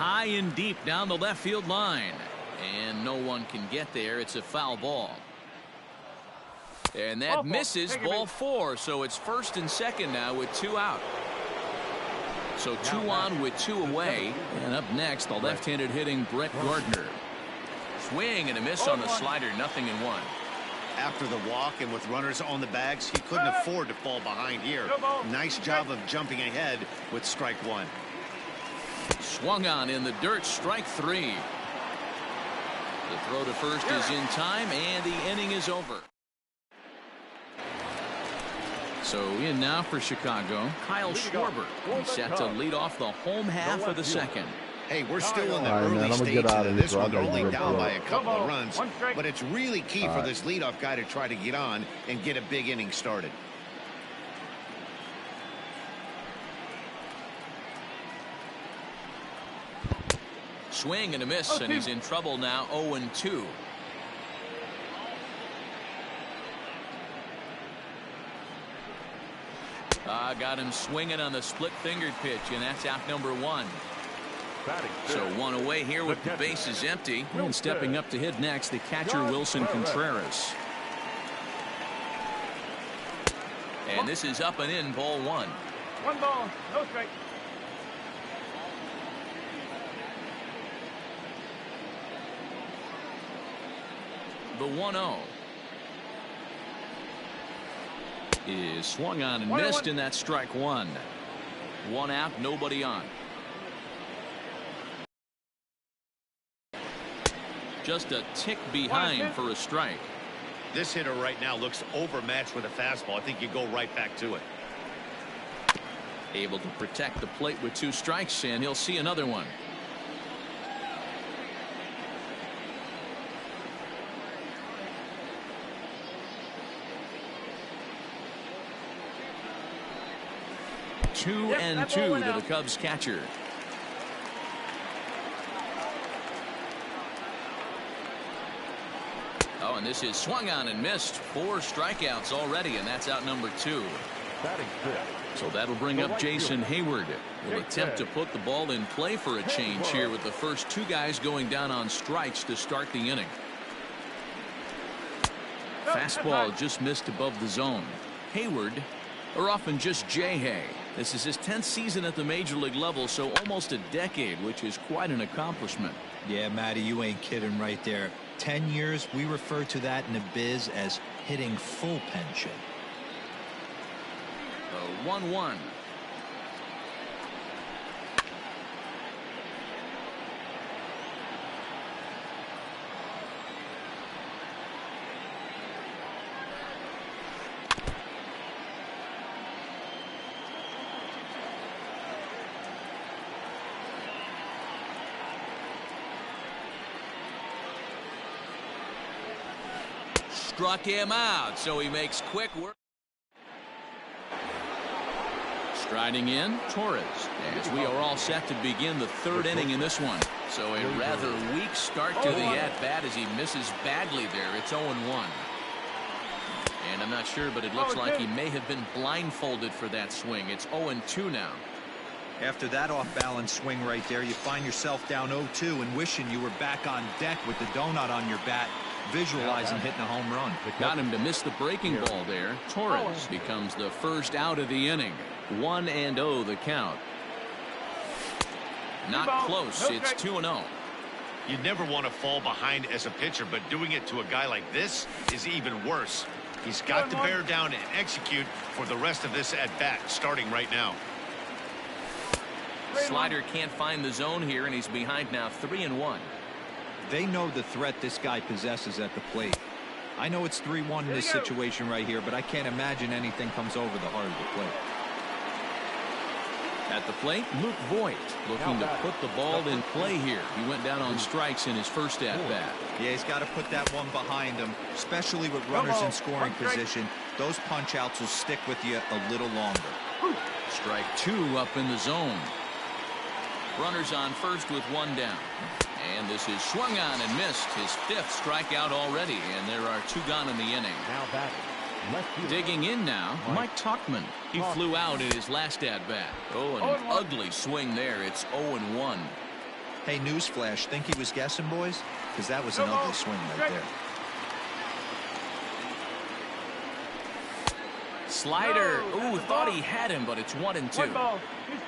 high and deep down the left field line. And no one can get there. It's a foul ball. And that misses, ball 4. So it's first and second now with 2 out. So 2 on with 2 away. And up next, the left-handed hitting Brett Gardner. Swing and a miss on the slider, 0-1. After the walk and with runners on the bags, he couldn't afford to fall behind here. Nice job of jumping ahead with strike 1. Swung on in the dirt, strike 3. The throw to first is in time, and the inning is over. So in now for Chicago, Kyle Schwarber. He's set to lead off the home half of the second. Hey, we're still in the early stages of this one. They're only down by a couple of runs, but it's really key for this leadoff guy to try to get on and get a big inning started. Swing and a miss, and he's in trouble now, 0-2. Got him swinging on the split-fingered pitch, and that's out number 1. So 1 away here with the bases empty. And stepping up to hit next, the catcher Wilson Contreras. And this is up and in, ball 1. 1 ball, no strike. The 1-0 is swung on and missed, and that's strike 1. 1 out, nobody on. Just a tick behind for a strike. This hitter right now looks overmatched with a fastball. I think you go right back to it. Able to protect the plate with 2 strikes, and he'll see another one. Two and 2 to the Cubs catcher. Oh, and this is swung on and missed. 4 strikeouts already, and that's out number 2. So that'll bring up Jason Hayward. Will attempt to put the ball in play for a change here with the first 2 guys going down on strikes to start the inning. Fastball just missed above the zone. Hayward, or often just J-Hay. This is his 10th season at the major league level, so almost a decade, which is quite an accomplishment. Yeah, Matty, you ain't kidding right there. 10 years, we refer to that in the biz as hitting full pension. The 1-1. Struck him out, so he makes quick work. Striding in, Torres, as we are all set to begin the 3rd inning in this one. So a rather weak start to the at-bat as he misses badly there. It's 0-1. And I'm not sure, but it looks like he may have been blindfolded for that swing. It's 0-2 now. After that off-balance swing right there, you find yourself down 0-2 and wishing you were back on deck with the donut on your bat, visualizing hitting a home run. Got him to miss the breaking ball there. Torres becomes the first out of the inning. 1-0 the count. Not close. It's 2-0. You never want to fall behind as a pitcher, but doing it to a guy like this is even worse. He's got to bear down and execute for the rest of this at-bat, starting right now. Slider can't find the zone here, and he's behind now 3-1. They know the threat this guy possesses at the plate. I know it's 3-1 in this situation right here, but I can't imagine anything comes over the heart of the plate. At the plate, Luke Voigt looking to put the ball in play here. He went down on strikes in his first at-bat. Yeah, he's got to put that one behind him, especially with runners in scoring position. Those punch-outs will stick with you a little longer. Strike 2 up in the zone. Runners on first with 1 down. And this is swung on and missed. His 5th strikeout already, and there are 2 gone in the inning. Now batting. Digging in now, Mike Tauchman. He flew out in his last at-bat. Oh, and an ugly swing there. It's 0-1. Hey, newsflash, think he was guessing, boys? Because that was an ugly swing right there. Slider. Ooh, thought he had him, but it's 1-2.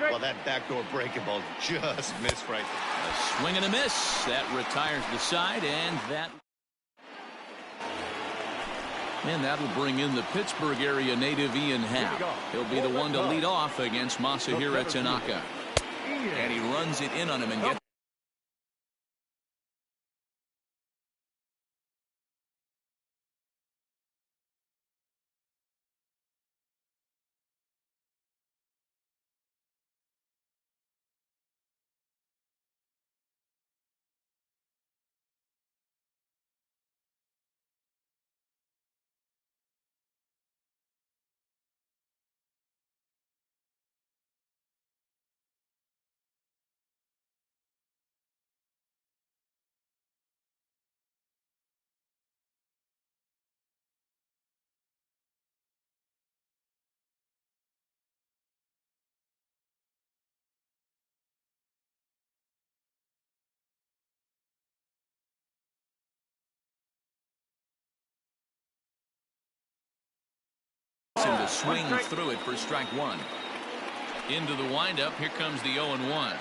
Well, that backdoor breaking ball just missed right there. A swing and a miss. That retires the side, and that'll bring in the Pittsburgh area native Ian Happ. He'll be the one to lead off against Masahiro Tanaka. And he runs it in on him and gets him to swing through it for strike one. Into the windup. Here comes the 0-1.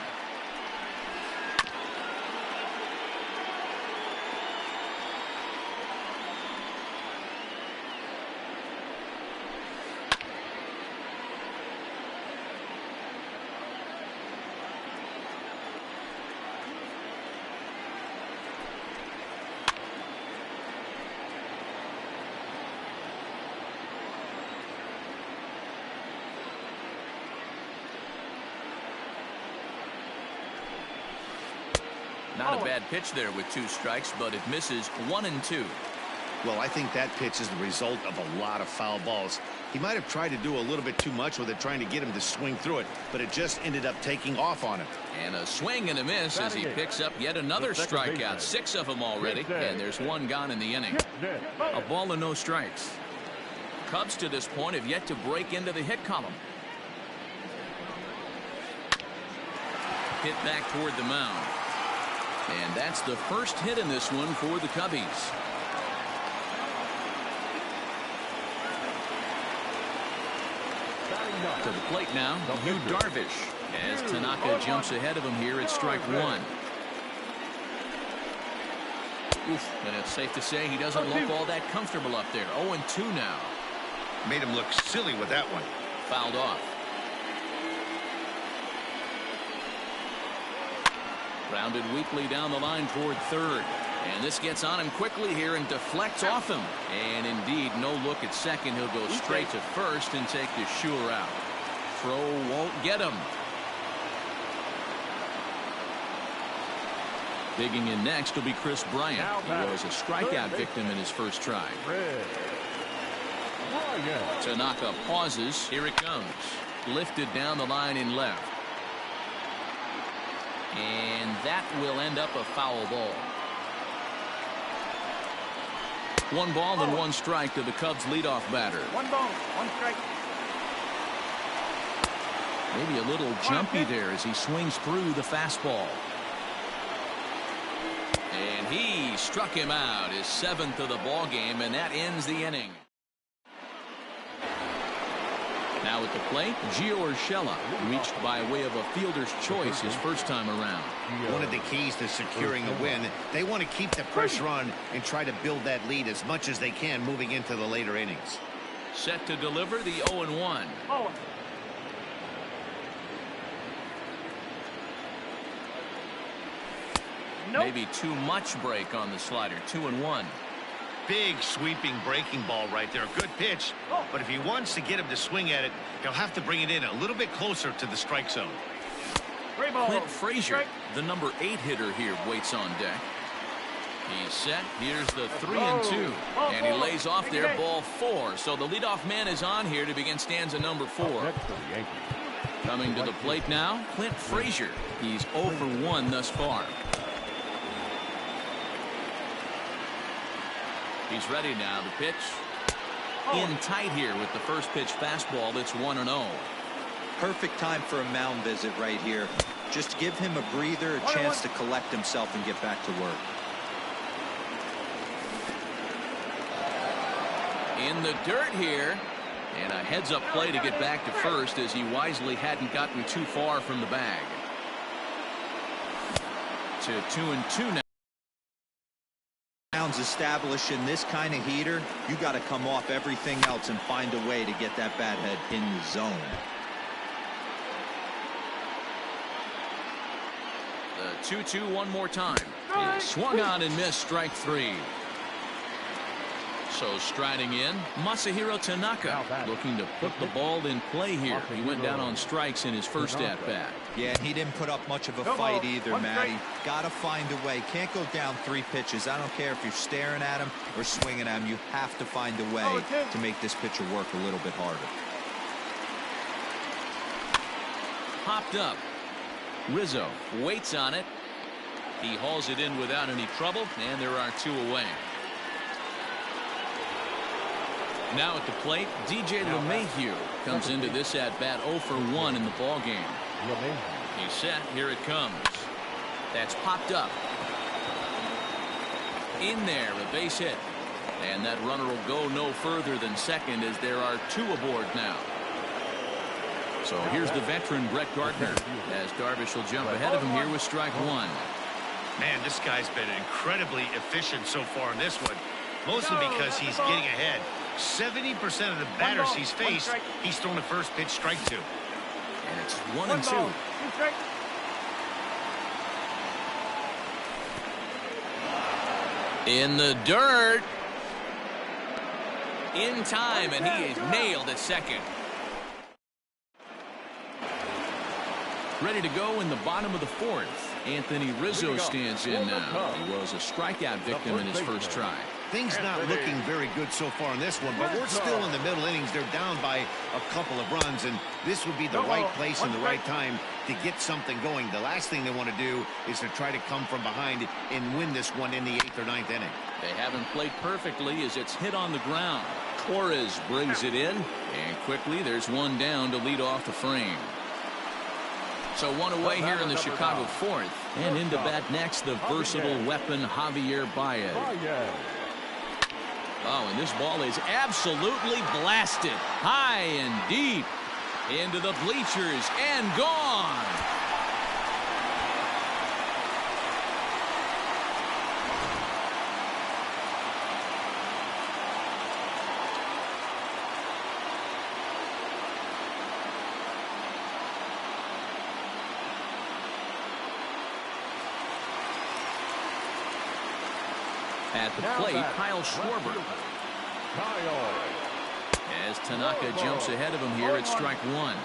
Not a bad pitch there with 2 strikes, but it misses 1-2. Well, I think that pitch is the result of a lot of foul balls. He might have tried to do a little bit too much with it, trying to get him to swing through it, but it just ended up taking off on him. And a swing and a miss as he picks up yet another strikeout. 6 of them already, and there's 1 gone in the inning. A ball and no strikes. Cubs to this point have yet to break into the hit column. Hit back toward the mound. And that's the first hit in this one for the Cubbies. To the plate now, Yu Darvish, as Tanaka jumps ahead of him here at strike one. Oof, and it's safe to say he doesn't look all that comfortable up there. 0-2 now. Made him look silly with that one. Fouled off. Grounded weakly down the line toward third. And this gets on him quickly here and deflects off him. And indeed, no look at second. He'll go straight to first and take the Shure out. Throw won't get him. Digging in next will be Chris Bryant. He was a strikeout victim in his first try. Tanaka pauses. Here it comes. Lifted down the line in left. And that will end up a foul ball. 1 ball and 1 strike to the Cubs leadoff batter. 1 ball, 1 strike. Maybe a little jumpy there as he swings through the fastball. And he struck him out, his 7th of the ball game, and that ends the inning. Now at the plate, Gio Urshela, reached by way of a fielder's choice his first time around. One of the keys to securing a win, they want to keep the pressure on and try to build that lead as much as they can moving into the later innings. Set to deliver the 0-1. Oh. Nope. Maybe too much break on the slider. 2-1. Big sweeping breaking ball right there. Good pitch. But if he wants to get him to swing at it, he'll have to bring it in a little bit closer to the strike zone. Clint Frazier, the number 8 hitter here, waits on deck. He's set. Here's the 3-2. And he lays off there, ball 4. So the leadoff man is on here to begin stanza number 4. Coming to the plate now, Clint Frazier. He's 0 for 1 thus far. He's ready now. The pitch in tight here with the first pitch fastball. That's 1-0. Perfect time for a mound visit right here. Just give him a breather, a chance to collect himself and get back to work. In the dirt here, and a heads-up play to get back to first as he wisely hadn't gotten too far from the bag. To 2-2 now. Rounds established in this kind of heater, you got to come off everything else and find a way to get that bat head in the zone. The 2-2 one more time. He swung on and missed, strike three. So striding in, Masahiro Tanaka looking to put the ball in play here. He went down on strikes in his first at-bat. Yeah, he didn't put up much of a fight either, Matty. Got to find a way. Can't go down 3 pitches. I don't care if you're staring at him or swinging at him. You have to find a way to make this pitcher work a little bit harder. Popped up. Rizzo waits on it. He hauls it in without any trouble, and there are 2 away. Now at the plate, DJ LeMahieu comes into this at-bat 0 for 1 in the ballgame. He's set. Here it comes. That's popped up. In there, a base hit. And that runner will go no further than second as there are 2 aboard now. So here's the veteran Brett Gardner as Darvish will jump ahead of him here with strike 1. Man, this guy's been incredibly efficient so far in this one. Mostly because he's getting ahead. 70% of the batters he's faced, he's thrown the first pitch, strike 2. And it's 1-2. In the dirt. In time, and he is nailed at second. Ready to go in the bottom of the 4th. Anthony Rizzo stands in now. He was a strikeout victim in his first try. Things not looking very good so far in this one, but we're still in the middle innings. They're down by a couple of runs, and this would be the right place and the right time to get something going. The last thing they want to do is to try to come from behind and win this one in the 8th or 9th inning. They haven't played perfectly as it's hit on the ground. Torres brings it in, and quickly there's one down to lead off the frame. So 1 away here in the Chicago 4th. And into bat next, the versatile weapon Javier Baez. Oh, and this ball is absolutely blasted. High and deep. Into the bleachers and gone. At the plate, Kyle Schwarber. As Tanaka jumps ahead of him here at strike 1.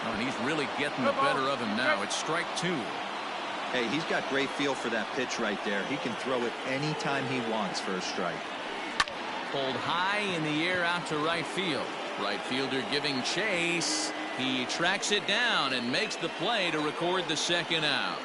Oh, and he's really getting the better of him now. It's strike 2. Hey, he's got great feel for that pitch right there. He can throw it anytime he wants for a strike. Pulled high in the air out to right field. Right fielder giving chase. He tracks it down and makes the play to record the second out.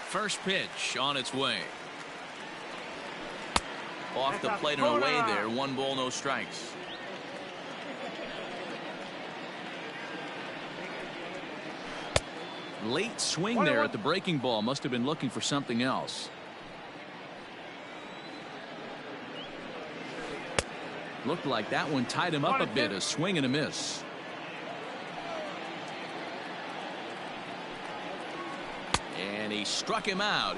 First pitch on its way. Off the plate and away there. 1 ball, no strikes. Late swing there at the breaking ball. Must have been looking for something else. Looked like that one tied him up a bit. A swing and a miss. And he struck him out.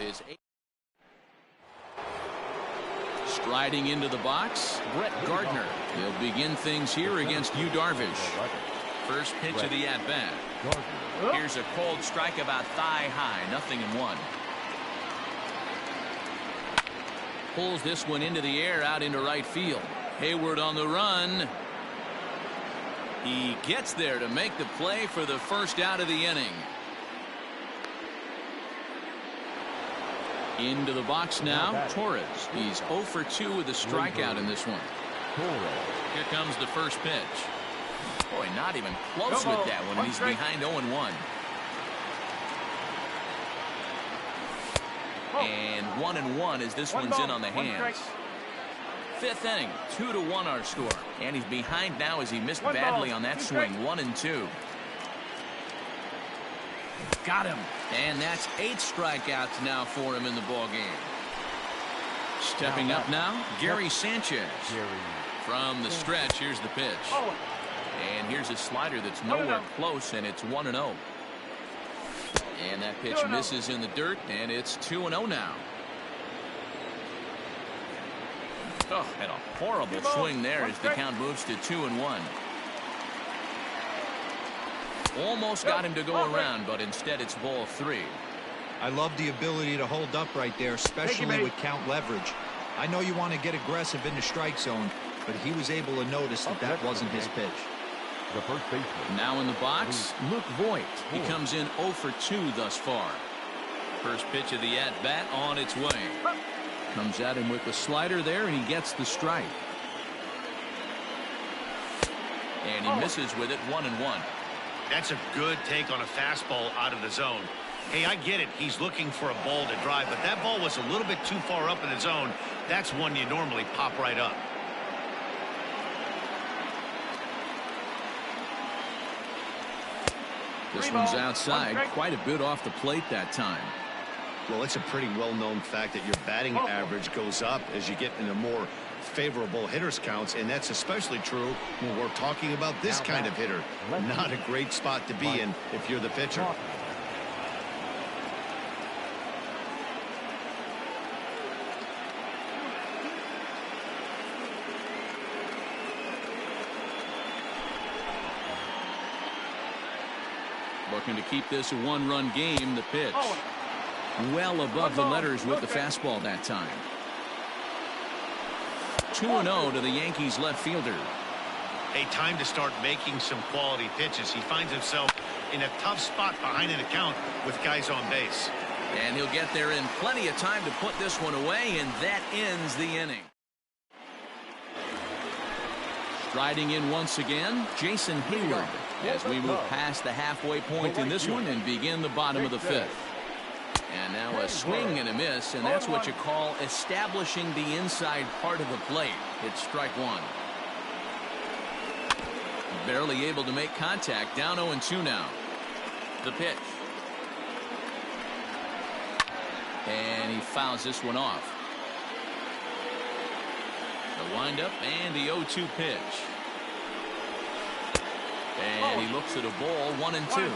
Striding into the box, Brett Gardner. He'll begin things here against Yu Darvish. First pitch of the at-bat. Here's a cold strike about thigh high. 0-1. Pulls this one into the air out into right field. Hayward on the run. He gets there to make the play for the first out of the inning. Into the box now, Torres. He's 0 for 2 with a strikeout in this one. Here comes the first pitch. Boy, not even close with that one. He's behind 0-1. And 1-1 as this one's in on the hands. Fifth inning, 2-1 our score. And he's behind now as he missed badly on that swing. 1-2. Got him. And that's 8 strikeouts now for him in the ball game. Stepping up now, Gary Sanchez. From the stretch, here's the pitch. And here's a slider that's nowhere close, and it's 1-0. And that pitch misses in the dirt, and it's 2-0 now. Oh, and a horrible swing there as the count moves to 2-1. Almost got him to go around, but instead it's ball 3. I love the ability to hold up right there, especially with count leverage. I know you want to get aggressive in the strike zone, but he was able to notice that that wasn't his pitch. The first baseman. Now in the box, Luke Voigt. He comes in 0 for 2 thus far. First pitch of the at-bat on its way. Comes at him with the slider there, and he gets the strike. And he misses with it, 1-1. That's a good take on a fastball out of the zone. Hey, I get it. He's looking for a ball to drive, but that ball was a little bit too far up in the zone. That's one you normally pop right up. This one's outside, quite a bit off the plate that time. Well, it's a pretty well-known fact that your batting average goes up as you get into more favorable hitters counts, and that's especially true when we're talking about this kind of hitter. Not a great spot to be in if you're the pitcher. Looking to keep this a one-run game. The pitch well above the letters with the fastball that time. 2-0 to the Yankees left fielder. A time to start making some quality pitches. He finds himself in a tough spot behind an account with guys on base. And he'll get there in plenty of time to put this one away, and that ends the inning. Striding in once again, Jason Hayward, as we move past the halfway point in this one and begin the bottom of the fifth. And now a swing and a miss, and that's what you call establishing the inside part of the plate. It's strike one. Barely able to make contact, down 0-2 now. The pitch. And he fouls this one off. The windup and the 0-2 pitch. And he looks at a ball, 1-2.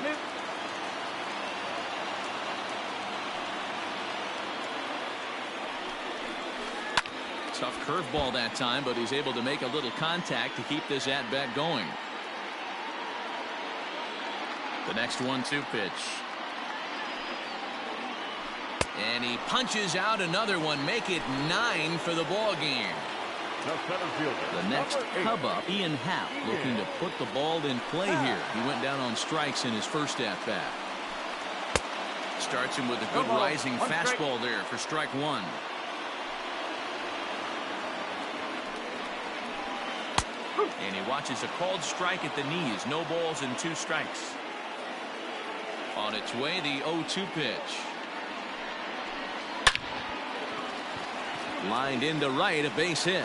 Tough curveball that time, but he's able to make a little contact to keep this at-bat going. The next 1-2 pitch. And he punches out another one, make it 9 for the ball game. The next Cub up, Ian Happ, looking to put the ball in play here. He went down on strikes in his first at-bat. Starts him with a good rising fastball there for strike one. And he watches a called strike at the knees. No balls and 2 strikes. On its way, the 0-2 pitch. Lined into right, a base hit.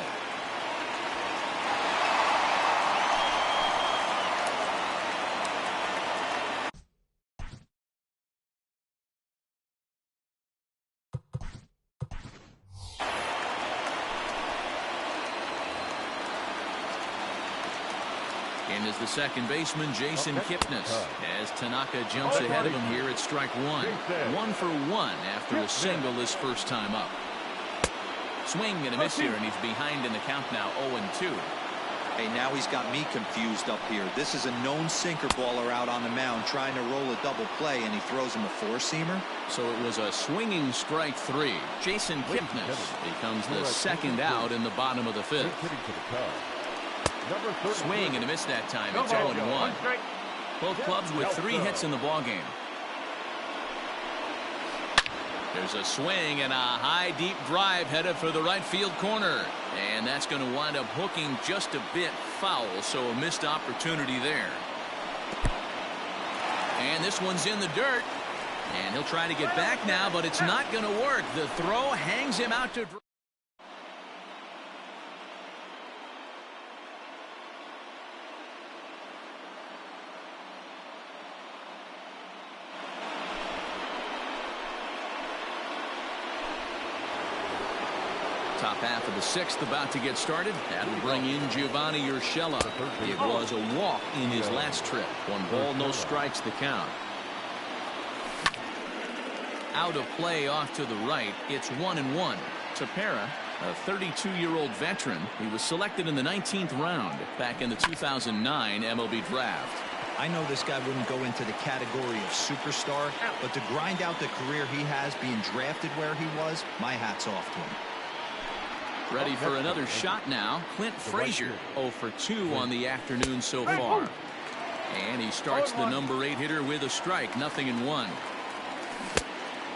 And is the second baseman, Jason Kipnis, as Tanaka jumps ahead of him here at strike one. 1 for 1 after a single his first time up. Swing and a miss here, and he's behind in the count now, 0-2. Hey, now he's got me confused up here. This is a known sinker baller out on the mound trying to roll a double play, and he throws him a four-seamer. So it was a swinging strike 3. Jason Kipnis becomes the second out in the bottom of the fifth. Swing and a miss that time. It's 0-1. Both clubs with 3 hits in the ballgame. There's a swing and a high deep drive headed for the right field corner, and that's going to wind up hooking just a bit foul, so a missed opportunity there. And this one's in the dirt, and he'll try to get back now, but it's not going to work. The throw hangs him out to top half of the sixth about to get started. That'll bring in Giovanni Urshela. It was a walk in his last trip. 1 ball, no strikes, the count. Out of play off to the right. It's 1-1. Tepera, a 32-year-old veteran. He was selected in the 19th round back in the 2009 MLB draft. I know this guy wouldn't go into the category of superstar, but to grind out the career he has being drafted where he was, my hat's off to him. Ready for another shot now. Clint Frazier 0 for 2 on the afternoon so far. And he starts the number 8 hitter with a strike. 0-1.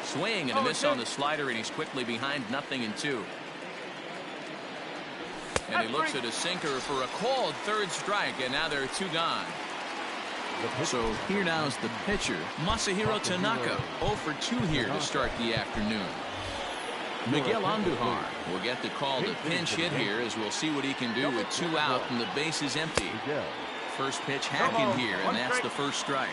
Swing and a miss on the slider, and he's quickly behind 0-2. And he looks at a sinker for a called third strike, and now there are 2 gone. So here now is the pitcher, Masahiro Tanaka, 0 for 2 here to start the afternoon. Miguel Andujar will get the call to pinch hit here, as we'll see what he can do with 2 out and the base is empty. First pitch hacking here, and that's the first strike.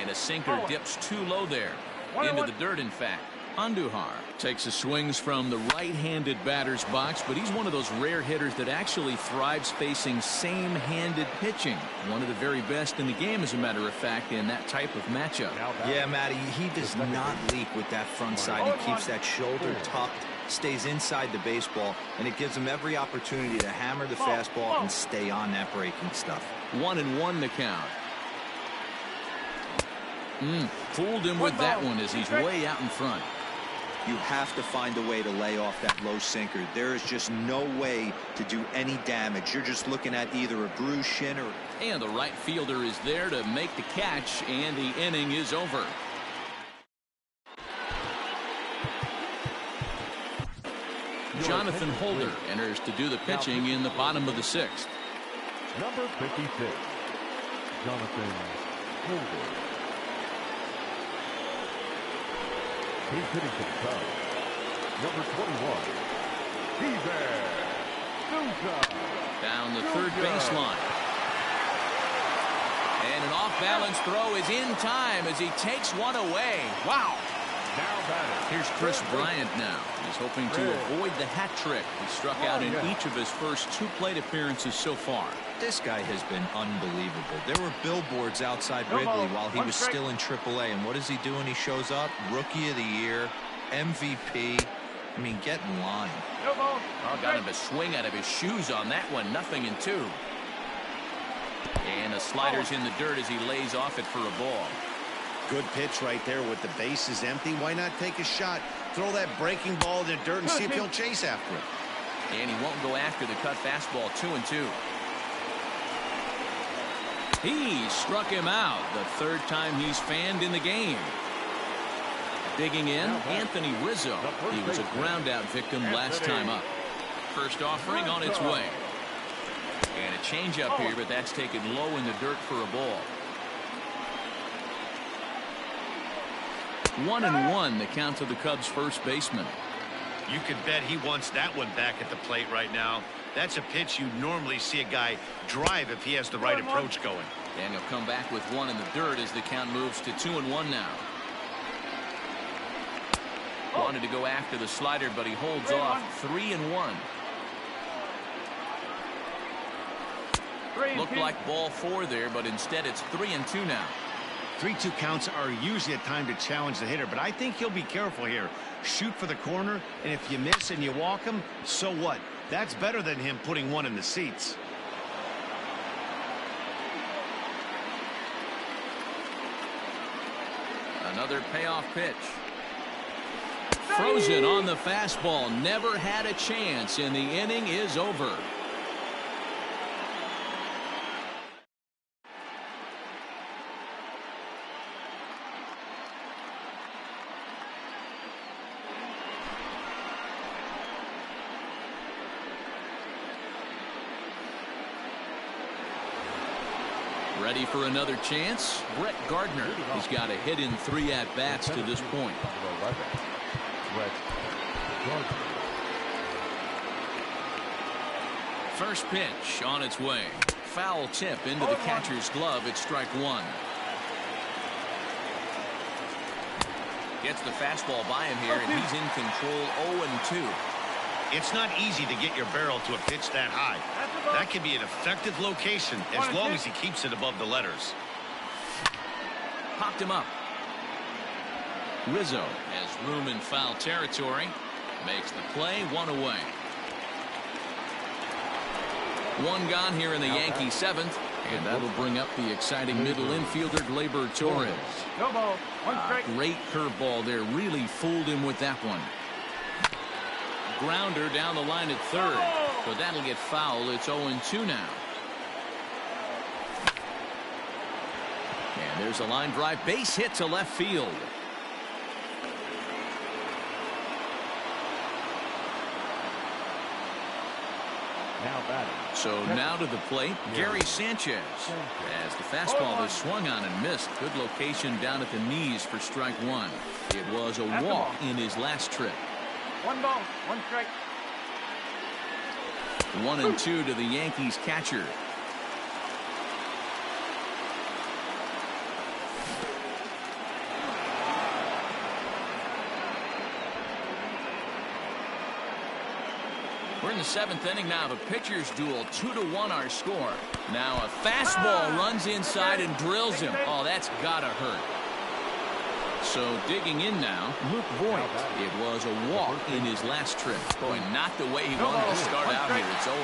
And a sinker dips too low there. Into the dirt, in fact. Andujar takes his swings from the right-handed batter's box, but he's one of those rare hitters that actually thrives facing same-handed pitching. One of the very best in the game, as a matter of fact, in that type of matchup. Yeah, Matty, he does not leak with that front side. He keeps that shoulder tucked, stays inside the baseball, and it gives him every opportunity to hammer the fastball and stay on that breaking stuff. 1-1 the count. Fooled him with that one as he's way out in front. You have to find a way to lay off that low sinker. There is just no way to do any damage. You're just looking at either a bruised shin or... And the right fielder is there to make the catch, and the inning is over. Jonathan Holder enters to do the pitching in the bottom of the 6th. Number 56, Jonathan Holder. He's hitting for the Cubs. Number 21, he's there. Souza. Down the third baseline. And an off-balance throw is in time as he takes one away. Wow. Now batting. Here's Chris Bryant now. He's hoping to avoid the hat trick. He struck out in each of his first 2 plate appearances so far. This guy has been unbelievable. There were billboards outside Wrigley while he was still in AAA, and what does he do when he shows up? Rookie of the Year, MVP. I mean, get in line. Got him a swing out of his shoes on that one. 0-2. And the slider's in the dirt as he lays off it for a ball. Good pitch right there with the bases empty. Why not take a shot? Throw that breaking ball in the dirt and see if he'll chase after it. And he won't go after the cut fastball. 2-2. He struck him out. The 3rd time he's fanned in the game. Digging in, Anthony Rizzo. He was a ground-out victim last time up. First offering on its way. And a changeup here, but that's taken low in the dirt for a ball. 1-1 the count to the Cubs' first baseman. You can bet he wants that one back at the plate right now. That's a pitch you normally see a guy drive if he has the right approach going. And he'll come back with 1 in the dirt as the count moves to 2-1 now. Wanted to go after the slider, but he holds off. 3-1. Looked like ball 4 there, but instead it's 3-2 now. 3-2 counts are usually a time to challenge the hitter, but I think he'll be careful here. Shoot for the corner, and if you miss and you walk him, so what? That's better than him putting 1 in the seats. Another payoff pitch. Frozen on the fastball. Never had a chance, and the inning is over. Ready for another chance? Brett Gardner. He's got a hit in 3 at-bats to this point. First pitch on its way. Foul tip into the catcher's glove. It's strike 1. Gets the fastball by him here, and he's in control. 0-2. It's not easy to get your barrel to a pitch that high. That can be an effective location as long as he keeps it above the letters. Popped him up. Rizzo has room in foul territory. Makes the play, 1 away. 1 gone here in the Yankee 7th. And that'll bring up the exciting middle infielder, Gleyber Torres. No ball. 1 strike. Great curveball there. Really fooled him with that one. Grounder down the line at third. So that'll get foul. It's 0-2 now. And there's a line drive. Base hit to left field. Now batting. So now to the plate, Gary Sanchez. As the fastball is swung on and missed. Good location down at the knees for strike 1. It was a walk in his last trip. 1 ball. 1 strike. 1-2 to the Yankees catcher. We're in the 7th inning now. The pitcher's duel, 2-1 our score. Now a fastball runs inside and drills him. Oh, that's gotta hurt. So digging in now, Luke Voigt. It was a walk in his last trip. Boy, not the way he wanted to start out here. It's 0-1.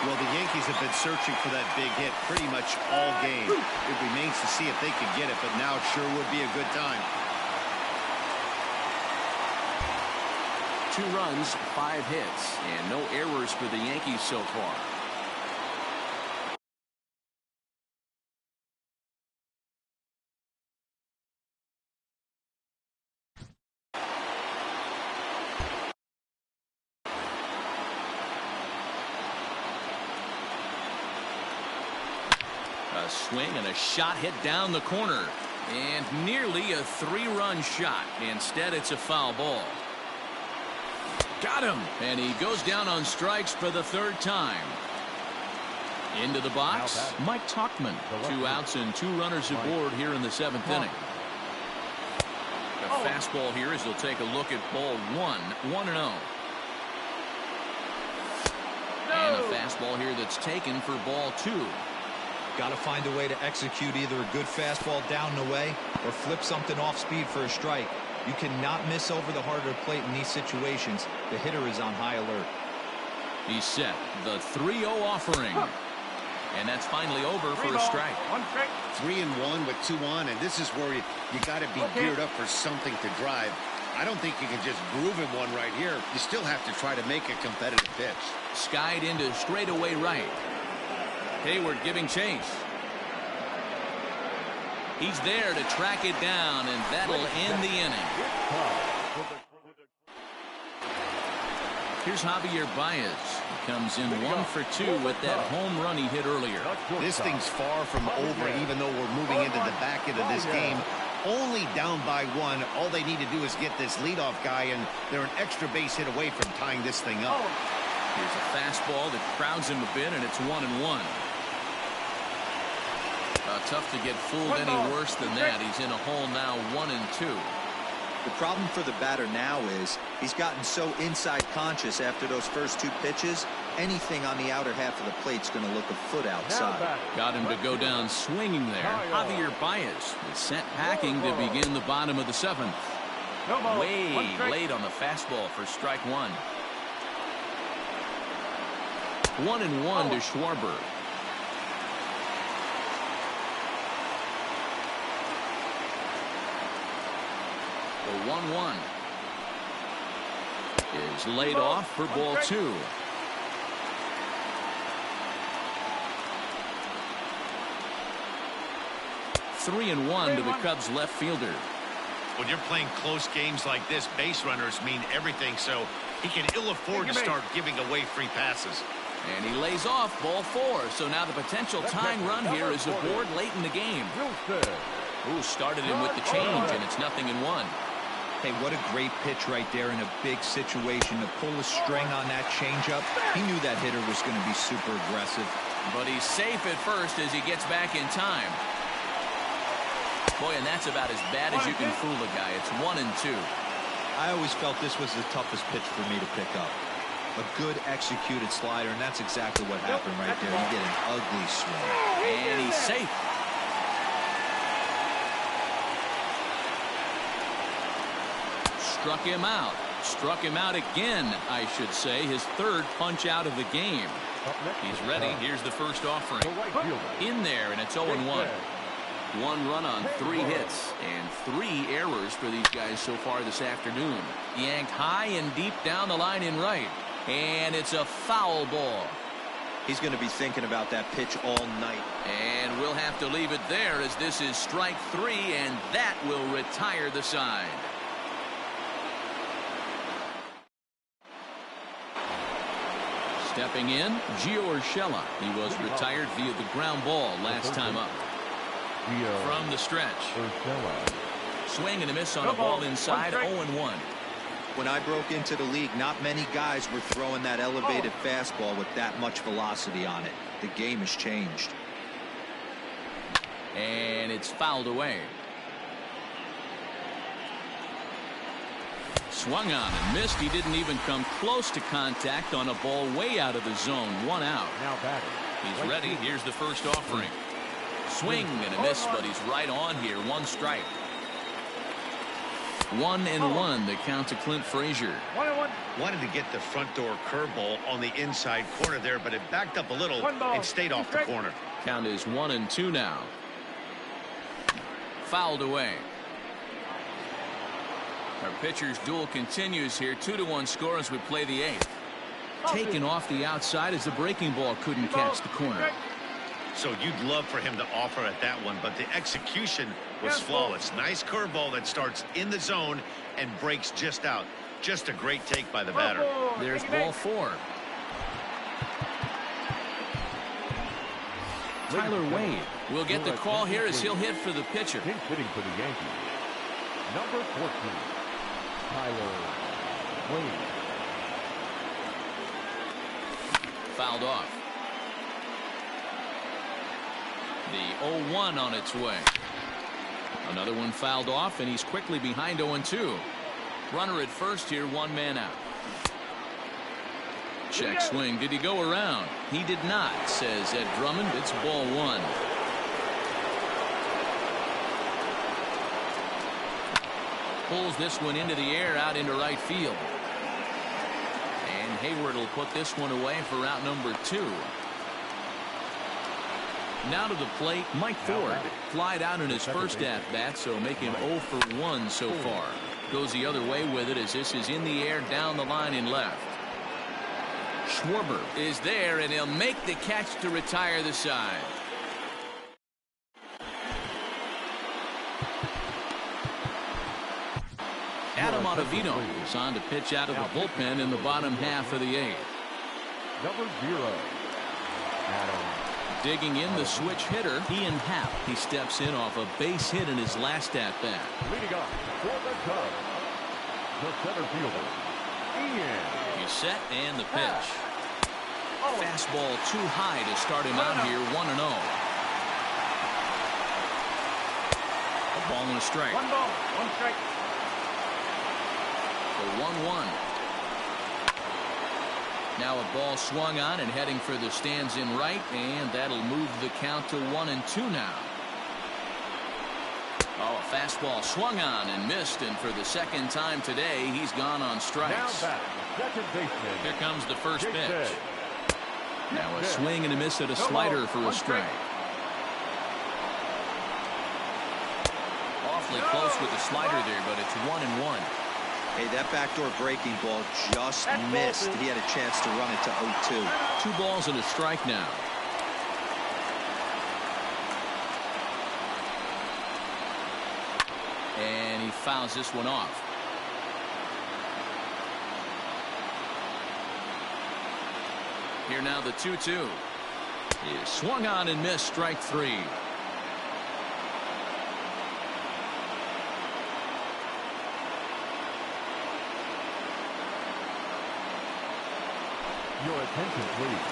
Well, the Yankees have been searching for that big hit pretty much all game. It remains to see if they could get it, but now it sure would be a good time. 2 runs, 5 hits, and no errors for the Yankees so far. A swing and a shot hit down the corner, and nearly a 3-run shot. Instead, it's a foul ball. Got him, and he goes down on strikes for the 3rd time. Into the box, Mike Tauchman. 2 outs and 2 runners aboard here in the 7th inning. A fastball here as he'll take a look at ball 1, 1-0. And a fastball here that's taken for ball 2. Got to find a way to execute either a good fastball down and away or flip something off speed for a strike. You cannot miss over the heart of the plate in these situations. The hitter is on high alert. He's set. The 3-0 offering. And that's finally over for a strike. 1 strike. 3-1 with 2 on, and this is where you got to be geared up for something to drive. I don't think you can just groove him one right here. You still have to try to make a competitive pitch. Skied into straightaway right. Hayward giving chase. He's there to track it down, and that'll end the inning. Here's Javier Baez. He comes in 1 for 2 with that home run he hit earlier. This thing's far from over, even though we're moving into the back end of this game. Only down by 1. All they need to do is get this leadoff guy, and they're an extra base hit away from tying this thing up. Here's a fastball that crowds him a bit, and it's 1-1. Tough to get fooled any worse than that. He's in a hole now, 1-2. The problem for the batter now is he's gotten so inside conscious after those first 2 pitches. Anything on the outer half of the plate's going to look a foot outside. Got him to go down swinging there. Javier Baez is sent packing to begin the bottom of the 7th. Way late on the fastball for strike 1. 1-1 to Schwarber. The 1-1 is laid off for ball 2. Three and one to the Cubs left fielder. When you're playing close games like this, base runners mean everything, so he can ill afford to start giving away free passes. And he lays off ball 4. So now the potential tying run here is aboard late in the game. Ooh, started him with the change, and it's 0-1. Hey, what a great pitch right there in a big situation. To pull a string on that changeup, he knew that hitter was going to be super aggressive. But he's safe at first as he gets back in time. Boy, and that's about as bad as you can fool a guy. It's 1-2. I always felt this was the toughest pitch for me to pick up. A good executed slider, and that's exactly what happened right there. You get an ugly swing. And he's safe. Struck him out. Struck him out again, I should say. His third punch out of the game. He's ready. Here's the first offering. In there, and it's 0-1. 1 run on 3 hits and 3 errors for these guys so far this afternoon. Yanked high and deep down the line in right. And it's a foul ball. He's going to be thinking about that pitch all night. And we'll have to leave it there as this is strike 3, and that will retire the side. Stepping in, Gio Urshela. He was retired via the ground ball last time up. From the stretch. Swing and a miss on a ball inside, 0-1. When I broke into the league, not many guys were throwing that elevated fastball with that much velocity on it. The game has changed. And it's fouled away. Swung on and missed. He didn't even come close to contact on a ball way out of the zone. 1 out. Now batting. He's ready. Here's the first offering. Swing and a miss, but he's right on here. 1 strike. 1-1 the count to Clint Frazier. 1-1. Wanted to get the front door curveball on the inside corner there, but it backed up a little and stayed off the corner. Count is 1-2 now. Fouled away. Our pitcher's duel continues here. 2-1 score as we play the 8th. Taken off the outside as the breaking ball couldn't catch the corner. So you'd love for him to offer at that one, but the execution was flawless. Nice curveball that starts in the zone and breaks just out. Just a great take by the batter. There's ball 4. Tyler Wade will get the call here as he'll hit for the pitcher. Hitting for the Yankees. Number 14, Tyler Wade. Fouled off. The 0-1 on its way. Another one fouled off, and he's quickly behind 0-2. Runner at first here, 1 man out. Check swing. Did he go around? He did not, says Ed Drummond. It's ball 1. Pulls this one into the air out into right field. And Hayward will put this one away for out number 2. Now to the plate, Mike Ford. Flied out in his first at-bat, so make him 0 for 1 so far. Goes the other way with it as this is in the air down the line in left. Schwarber is there, and he'll make the catch to retire the side. Adam Ottavino is on to pitch out of the bullpen in the bottom half of the 8th. Number 0, Adam. Digging in the switch hitter, Ian Happ. He steps in off a base hit in his last at-bat. Leading up for the Cubs, the center fielder, Ian. He's set and the pitch. Fastball too high to start him out here, 1-0. A ball and a strike. 1 ball, 1 strike. The 1-1. Now a ball swung on and heading for the stands in right, and that'll move the count to 1-2 now. Oh, a fastball swung on and missed, and for the second time today, he's gone on strikes. Now back, second baseman. Here comes the first pitch. Now a swing and a miss at a slider for a strike. Awfully close with the slider there, but it's 1-1. Hey, that backdoor breaking ball just missed. He had a chance to run it to 0-2. 2 balls and a strike now. And he fouls this one off. Here now the 2-2. He swung on and missed, strike 3. Your attention, please.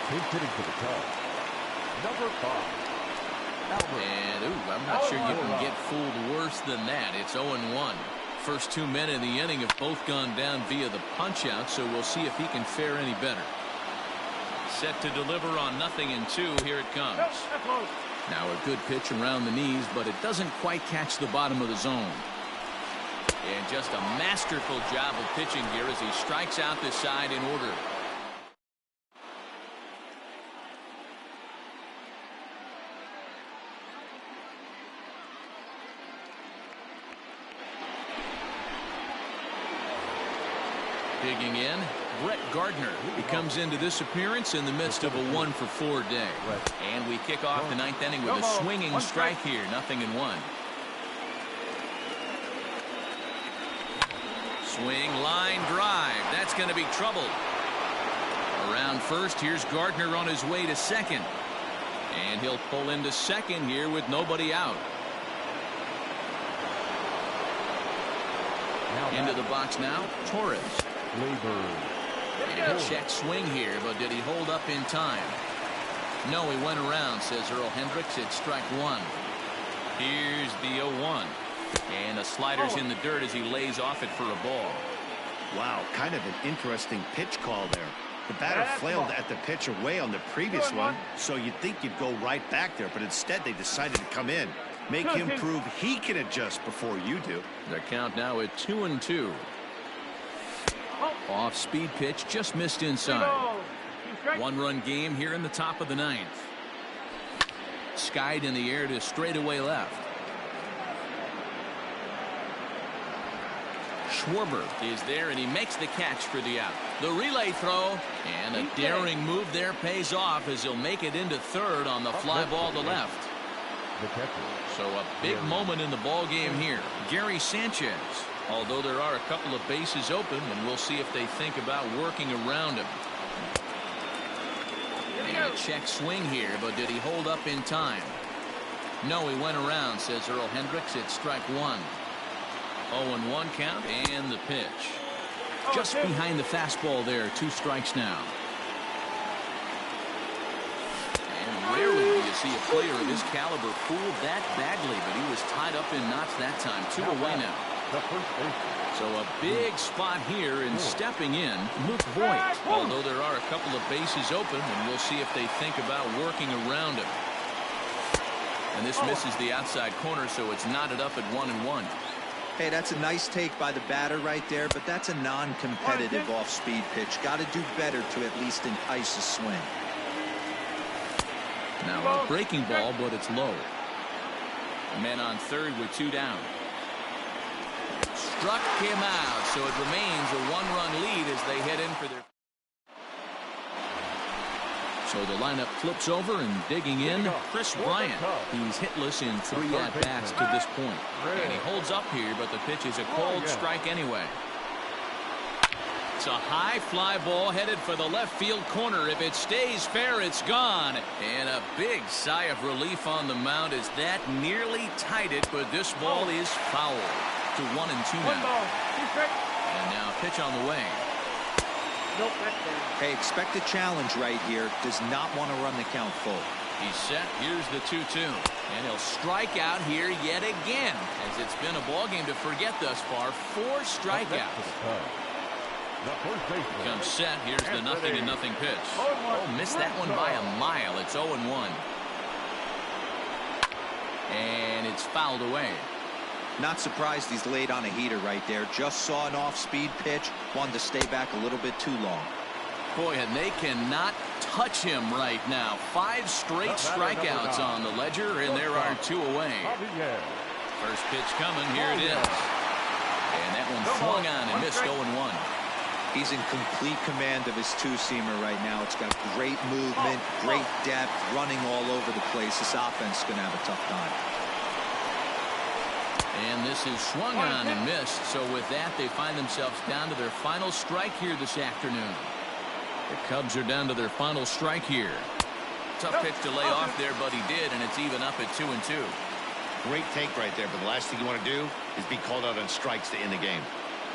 He's hitting for the Cubs. Number 5. And, I'm not sure you can get fooled worse than that. It's 0-1. First 2 men in the inning have both gone down via the punch-out, so we'll see if he can fare any better. Set to deliver on 0-2. Here it comes. Now a good pitch around the knees, but it doesn't quite catch the bottom of the zone. And just a masterful job of pitching here as he strikes out this side in order. Digging in, Brett Gardner. He comes into this appearance in the midst of a 1-for-4 day. And we kick off the 9th inning with a swinging strike here, 0-1. Swing, line drive. That's going to be trouble. Around first, here's Gardner on his way to second. And he'll pull into second here with nobody out. Into the box now, Torres. And a check swing here, but did he hold up in time? No, he went around, says Earl Hendricks. It's strike 1. Here's the 0-1. And the slider's in the dirt as he lays off it for a ball. Wow, kind of an interesting pitch call there. The batter flailed at the pitcher way on the previous one, so you'd think you'd go right back there, but instead they decided to come in. Make him prove he can adjust before you do. The count now at 2-2. Off speed pitch, just missed inside. 1-run game here in the top of the 9th. Skied in the air to straightaway left. Schwarber is there, and he makes the catch for the out. The relay throw, and a daring move there pays off as he'll make it into third on the fly ball to left. So a big moment in the ball game here. Gary Sanchez, although there are a couple of bases open, and we'll see if they think about working around him. And a check swing here, but did he hold up in time? No, he went around, says Earl Hendricks. It's strike 1. 0-1 count, and the pitch. Just behind the fastball there. 2 strikes now. And rarely do you see a player of his caliber fooled that badly, but he was tied up in knots that time. 2 away now. So a big spot here, and stepping in, Luke Voigt. Although there are a couple of bases open, and we'll see if they think about working around him. And this misses the outside corner, so it's knotted up at 1-1. Hey, that's a nice take by the batter right there, but that's a non-competitive off-speed pitch. Got to do better to at least entice a swing. Now a breaking ball, but it's low. Men on third with 2 down. Struck him out, so it remains a 1-run lead as they head in for their. So the lineup flips over, and digging in, Chris Bryant. He's hitless in 3 at-bats to this point. And he holds up here, but the pitch is a cold strike anyway. It's a high fly ball headed for the left field corner. If it stays fair, it's gone. And a big sigh of relief on the mound as that nearly tied it, but this ball is foul. To 1-2 now. And now pitch on the way. Hey, expect a challenge right here. Does not want to run the count full. He's set. Here's the 2-2. And he'll strike out here yet again, as it's been a ball game to forget thus far. 4 strikeouts. Comes set. Here's the 0-0 pitch. Oh, missed that one by a mile. It's 0-1. And it's fouled away. Not surprised he's laid on a heater right there. Just saw an off-speed pitch. Wanted to stay back a little bit too long. Boy, and they cannot touch him right now. 5 straight strikeouts on the ledger, and there are 2 away. First pitch coming. Here it is. And that one swung on and missed 0-1. He's in complete command of his 2-seamer right now. It's got great movement, great depth, running all over the place. This offense is going to have a tough time. And this is swung on and missed. So with that, they find themselves down to their final strike here this afternoon. The Cubs are down to their final strike here. Tough pitch to lay off there, but he did, and it's even up at 2-2. Great take right there, but the last thing you want to do is be called out on strikes to end the game.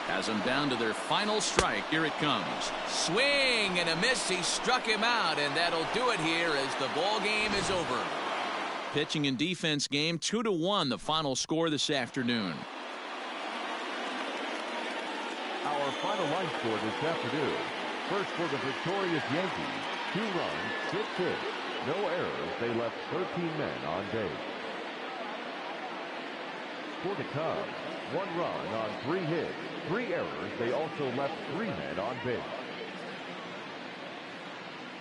Has them down to their final strike. Here it comes. Swing and a miss. He struck him out, and that'll do it here as the ball game is over. Pitching and defense game, 2-1, the final score this afternoon. Our final line score this afternoon. First for the victorious Yankees, 2 runs, 6 hits, no errors. They left 13 men on base. For the Cubs, 1 run on 3 hits, 3 errors. They also left 3 men on base.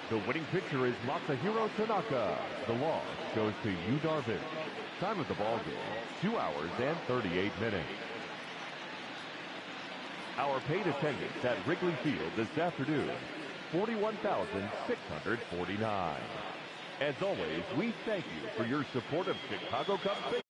The winning pitcher is Masahiro Tanaka. The loss goes to Yu Darvish. Time of the ball game, 2 hours and 38 minutes. Our paid attendance at Wrigley Field this afternoon, 41,649. As always, we thank you for your support of Chicago Cubs.